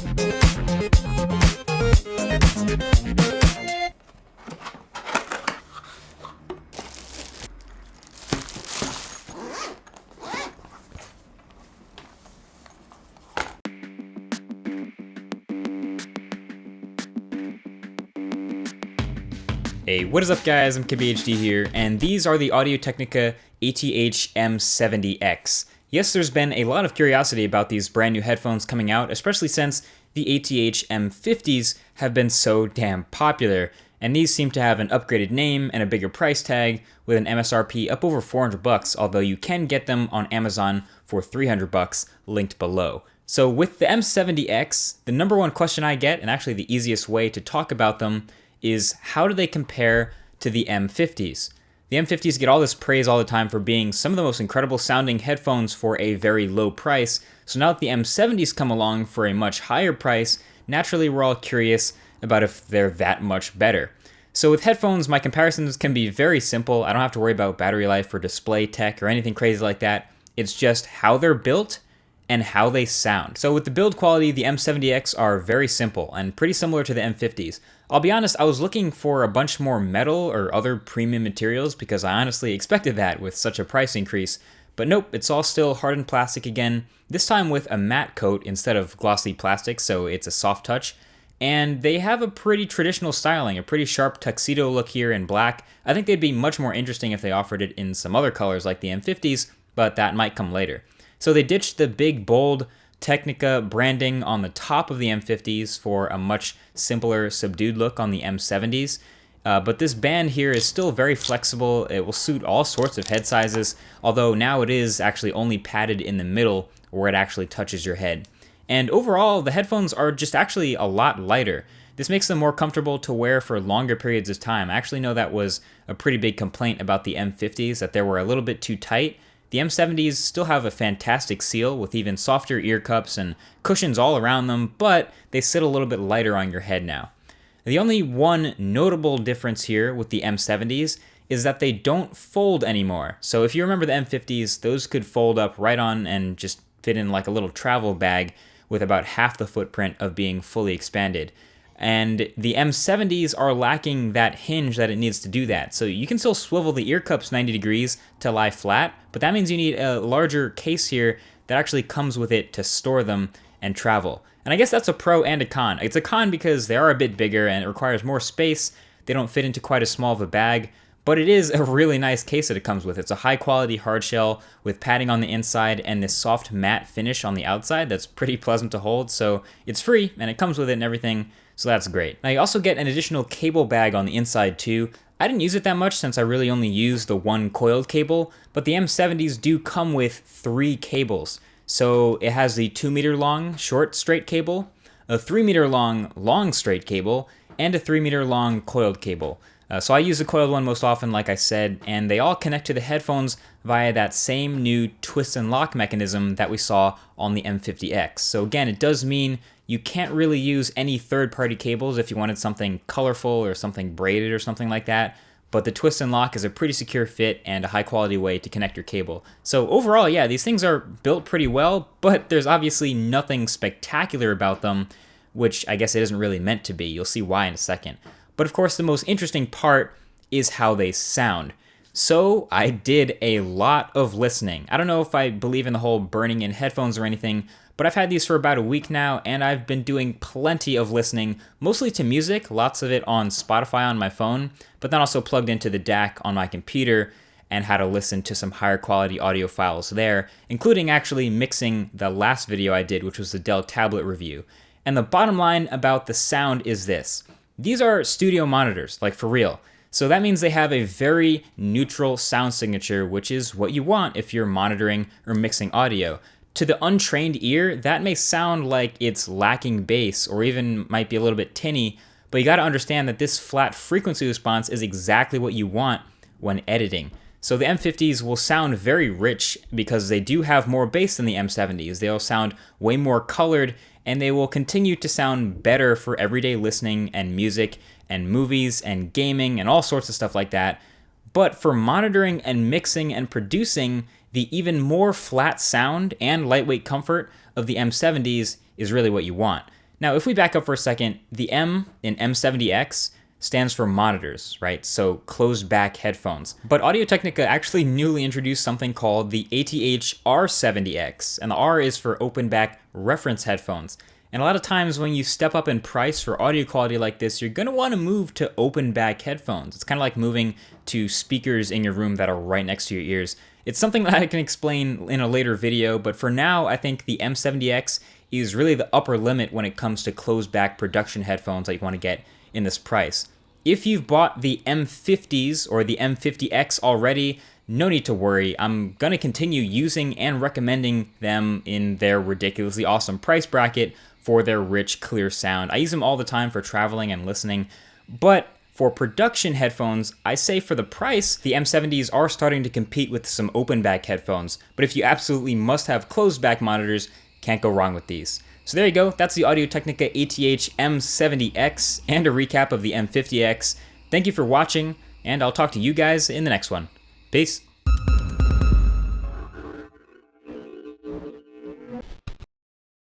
Hey, what is up guys, I'm KBHD here, and these are the Audio-Technica ATH-M70X. Yes, there's been a lot of curiosity about these brand new headphones coming out, especially since the ATH-M50s have been so damn popular, and these seem to have an upgraded name and a bigger price tag with an MSRP up over $400, although you can get them on Amazon for $300, linked below. So with the M70X, the number one question I get, and actually the easiest way to talk about them, is how do they compare to the M50s? The M50s get all this praise all the time for being some of the most incredible sounding headphones for a very low price, so now that the M70s come along for a much higher price, naturally we're all curious about if they're that much better. So with headphones, my comparisons can be very simple. I don't have to worry about battery life or display tech or anything crazy like that. It's just how they're built and how they sound. So with the build quality, the M70X are very simple and pretty similar to the M50s. I'll be honest, I was looking for a bunch more metal or other premium materials because I honestly expected that with such a price increase. But nope, it's all still hardened plastic again, this time with a matte coat instead of glossy plastic, so it's a soft touch. And they have a pretty traditional styling, a pretty sharp tuxedo look here in black. I think they'd be much more interesting if they offered it in some other colors like the M50s, but that might come later. So they ditched the big, bold Technica branding on the top of the M50s for a much simpler, subdued look on the M70s. But this band here is still very flexible. It will suit all sorts of head sizes, although now it is actually only padded in the middle where it actually touches your head. And overall, the headphones are just actually a lot lighter. This makes them more comfortable to wear for longer periods of time. I actually know that was a pretty big complaint about the M50s, that they were a little bit too tight. The M70s still have a fantastic seal with even softer ear cups and cushions all around them, but they sit a little bit lighter on your head now. The only one notable difference here with the M70s is that they don't fold anymore. So if you remember the M50s, those could fold up right on and just fit in like a little travel bag with about half the footprint of being fully expanded. And the M70s are lacking that hinge that it needs to do that. So you can still swivel the ear cups 90 degrees to lie flat, but that means you need a larger case here that actually comes with it to store them and travel. And I guess that's a pro and a con. It's a con because they are a bit bigger and it requires more space. They don't fit into quite as small of a bag, but it is a really nice case that it comes with. It's a high quality hard shell with padding on the inside and this soft matte finish on the outside that's pretty pleasant to hold. So it's free and it comes with it and everything. So that's great. Now you also get an additional cable bag on the inside too. I didn't use it that much since I really only used the one coiled cable, but the M70s do come with 3 cables. So it has the 2 meter long short straight cable, a 3 meter long long straight cable, and a 3 meter long coiled cable. So I use the coiled one most often, like I said, and they all connect to the headphones via that same new twist and lock mechanism that we saw on the M50X. So again, it does mean you can't really use any third-party cables if you wanted something colorful or something braided or something like that, but the twist and lock is a pretty secure fit and a high-quality way to connect your cable. So overall, yeah, these things are built pretty well, but there's obviously nothing spectacular about them, which I guess it isn't really meant to be. You'll see why in a second. But of course, the most interesting part is how they sound. So I did a lot of listening. I don't know if I believe in the whole burning in headphones or anything, but I've had these for about a week now, and I've been doing plenty of listening, mostly to music, lots of it on Spotify on my phone, but then also plugged into the DAC on my computer and had to listen to some higher quality audio files there, including actually mixing the last video I did, which was the Dell tablet review. And the bottom line about the sound is this. These are studio monitors, like for real. So that means they have a very neutral sound signature, which is what you want if you're monitoring or mixing audio. To the untrained ear, that may sound like it's lacking bass or even might be a little bit tinny, but you gotta understand that this flat frequency response is exactly what you want when editing. So the M50s will sound very rich because they do have more bass than the M70s. They'll sound way more colored, and they will continue to sound better for everyday listening and music and movies and gaming and all sorts of stuff like that. But for monitoring and mixing and producing, the even more flat sound and lightweight comfort of the M70s is really what you want. Now, if we back up for a second, the M in M70X stands for monitors, right? So closed back headphones. But Audio-Technica actually newly introduced something called the ATH-R70X, and the R is for open back reference headphones. And a lot of times when you step up in price for audio quality like this, you're gonna wanna move to open back headphones. It's kind of like moving to speakers in your room that are right next to your ears. It's something that I can explain in a later video, but for now, I think the M70X is really the upper limit when it comes to closed back production headphones that you wanna get in this price. If you've bought the M50s or the M50X already, no need to worry. I'm gonna continue using and recommending them in their ridiculously awesome price bracket for their rich, clear sound. I use them all the time for traveling and listening, but for production headphones, I say for the price, the M70s are starting to compete with some open back headphones, but if you absolutely must have closed back monitors, can't go wrong with these. So there you go, that's the Audio-Technica ATH-M70X and a recap of the M50X. Thank you for watching, and I'll talk to you guys in the next one. Peace.